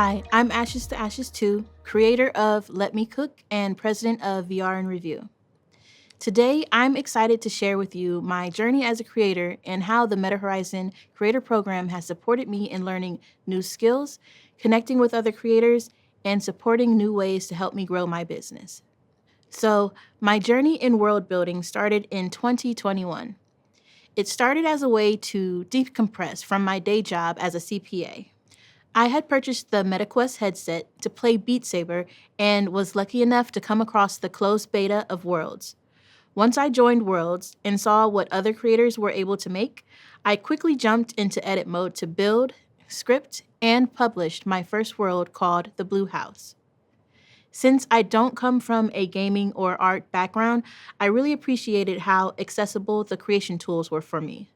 Hi, I'm Ashes to Ashes 2, creator of Let Me Cook and president of VR and Review. Today, I'm excited to share with you my journey as a creator and how the Meta Horizon Creator Program has supported me in learning new skills, connecting with other creators, and supporting new ways to help me grow my business. So, my journey in world building started in 2021. It started as a way to decompress from my day job as a CPA. I had purchased the MetaQuest headset to play Beat Saber and was lucky enough to come across the closed beta of Worlds. Once I joined Worlds and saw what other creators were able to make, I quickly jumped into edit mode to build, script, and published my first world called The Blue House. Since I don't come from a gaming or art background, I really appreciated how accessible the creation tools were for me.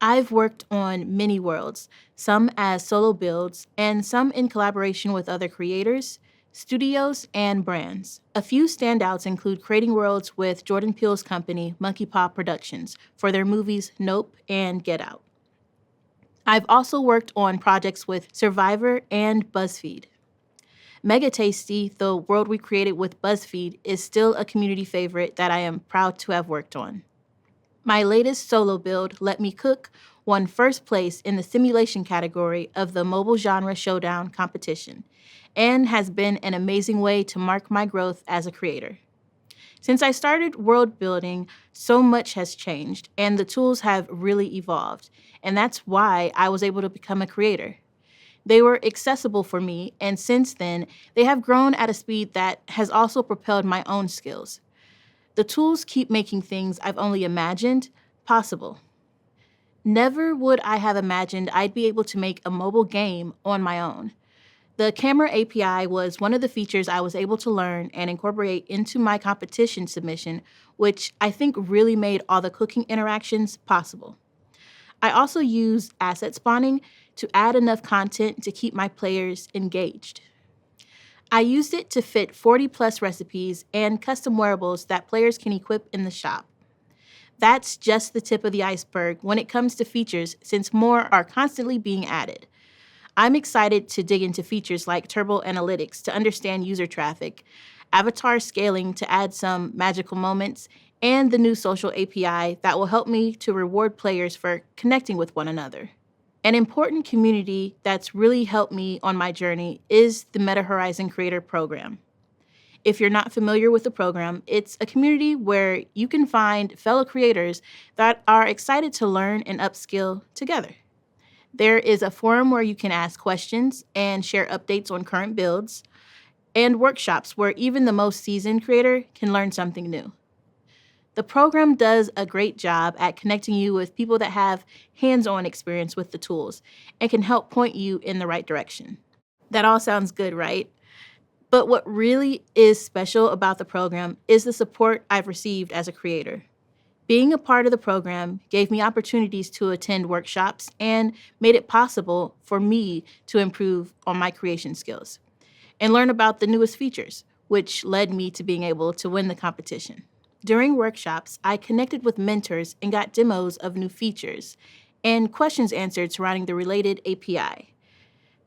I've worked on many worlds, some as solo builds, and some in collaboration with other creators, studios, and brands. A few standouts include creating worlds with Jordan Peele's company, Monkey Paw Productions, for their movies Nope and Get Out. I've also worked on projects with Survivor and BuzzFeed. Mega Tasty, the world we created with BuzzFeed, is still a community favorite that I am proud to have worked on. My latest solo build, Let Me Cook, won first place in the simulation category of the Mobile Genre Showdown competition and has been an amazing way to mark my growth as a creator. Since I started world building, so much has changed and the tools have really evolved, and that's why I was able to become a creator. They were accessible for me, and since then, they have grown at a speed that has also propelled my own skills. The tools keep making things I've only imagined possible. Never would I have imagined I'd be able to make a mobile game on my own. The camera API was one of the features I was able to learn and incorporate into my competition submission, which I think really made all the cooking interactions possible. I also use asset spawning to add enough content to keep my players engaged. I used it to fit 40 plus recipes and custom wearables that players can equip in the shop. That's just the tip of the iceberg when it comes to features, since more are constantly being added. I'm excited to dig into features like Turbo Analytics to understand user traffic, avatar scaling to add some magical moments, and the new social API that will help me to reward players for connecting with one another. An important community that's really helped me on my journey is the Meta Horizon Creator Program. If you're not familiar with the program, it's a community where you can find fellow creators that are excited to learn and upskill together. There is a forum where you can ask questions and share updates on current builds, and workshops where even the most seasoned creator can learn something new. The program does a great job at connecting you with people that have hands-on experience with the tools and can help point you in the right direction. That all sounds good, right? But what really is special about the program is the support I've received as a creator. Being a part of the program gave me opportunities to attend workshops and made it possible for me to improve on my creation skills and learn about the newest features, which led me to being able to win the competition. During workshops, I connected with mentors and got demos of new features and questions answered surrounding the related API.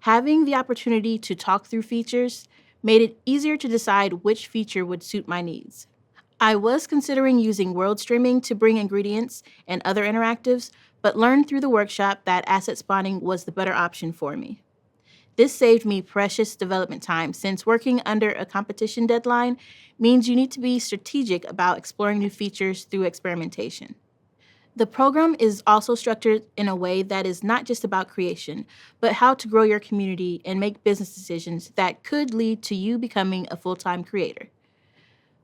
Having the opportunity to talk through features made it easier to decide which feature would suit my needs. I was considering using world streaming to bring ingredients and other interactives, but learned through the workshop that asset spawning was the better option for me. This saved me precious development time since working under a competition deadline means you need to be strategic about exploring new features through experimentation. The program is also structured in a way that is not just about creation, but how to grow your community and make business decisions that could lead to you becoming a full-time creator.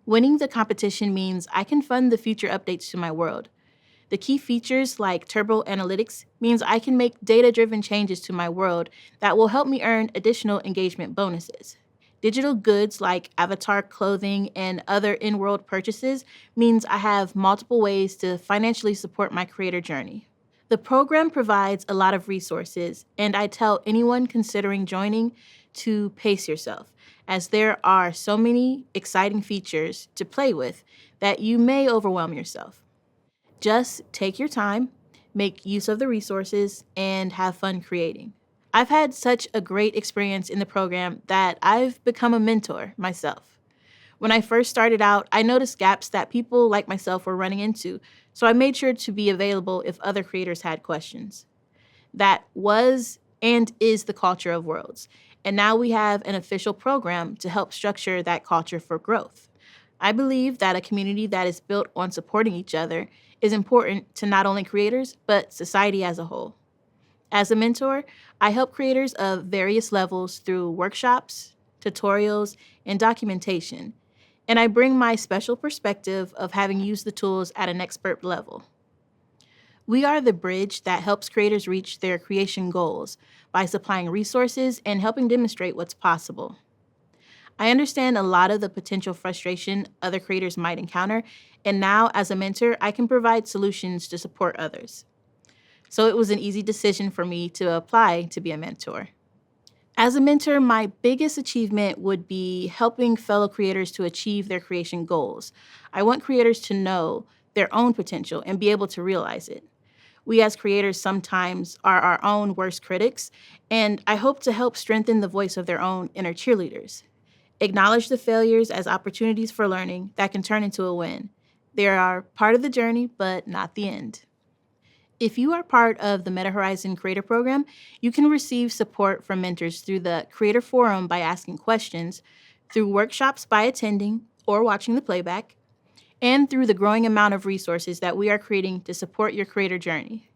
Winning the competition means I can fund the future updates to my world. The key features like Turbo Analytics means I can make data-driven changes to my world that will help me earn additional engagement bonuses. Digital goods like avatar clothing and other in-world purchases means I have multiple ways to financially support my creator journey. The program provides a lot of resources, and I tell anyone considering joining to pace yourself, as there are so many exciting features to play with that you may overwhelm yourself. Just take your time, make use of the resources, and have fun creating. I've had such a great experience in the program that I've become a mentor myself. When I first started out, I noticed gaps that people like myself were running into, so I made sure to be available if other creators had questions. That was and is the culture of Worlds, and now we have an official program to help structure that culture for growth. I believe that a community that is built on supporting each other is important to not only creators, but society as a whole. As a mentor, I help creators of various levels through workshops, tutorials, and documentation, and I bring my special perspective of having used the tools at an expert level. We are the bridge that helps creators reach their creation goals by supplying resources and helping demonstrate what's possible. I understand a lot of the potential frustration other creators might encounter, and now as a mentor, I can provide solutions to support others. So it was an easy decision for me to apply to be a mentor. As a mentor, my biggest achievement would be helping fellow creators to achieve their creation goals. I want creators to know their own potential and be able to realize it. We as creators sometimes are our own worst critics, and I hope to help strengthen the voice of their own inner cheerleaders. Acknowledge the failures as opportunities for learning that can turn into a win. They are part of the journey, but not the end. If you are part of the Meta Horizon Creator Program, you can receive support from mentors through the Creator Forum by asking questions, through workshops by attending or watching the playback, and through the growing amount of resources that we are creating to support your creator journey.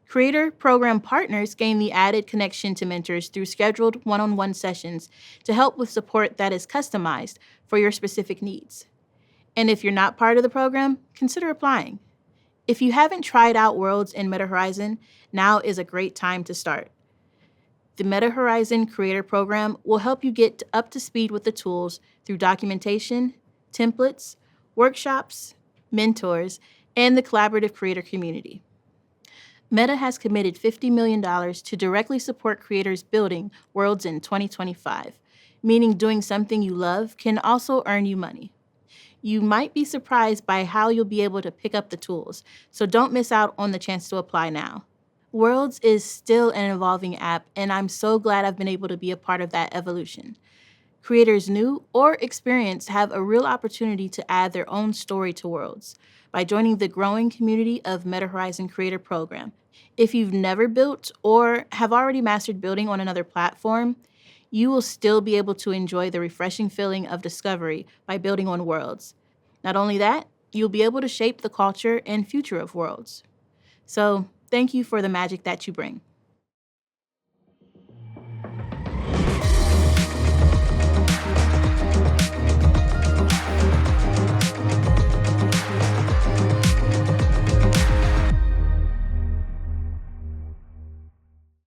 Creator Program partners gain the added connection to mentors through scheduled one-on-one sessions to help with support that is customized for your specific needs. And if you're not part of the program, consider applying. If you haven't tried out Worlds in Meta Horizon, now is a great time to start. The Meta Horizon Creator Program will help you get up to speed with the tools through documentation, templates, workshops, mentors, and the collaborative creator community. Meta has committed $50 million to directly support creators building Worlds in 2025, meaning doing something you love can also earn you money. You might be surprised by how you'll be able to pick up the tools, so don't miss out on the chance to apply now. Worlds is still an evolving app, and I'm so glad I've been able to be a part of that evolution. Creators new or experienced have a real opportunity to add their own story to Worlds by joining the growing community of Meta Horizon Creator Program. If you've never built or have already mastered building on another platform, you will still be able to enjoy the refreshing feeling of discovery by building on Worlds. Not only that, you'll be able to shape the culture and future of Worlds. So, thank you for the magic that you bring.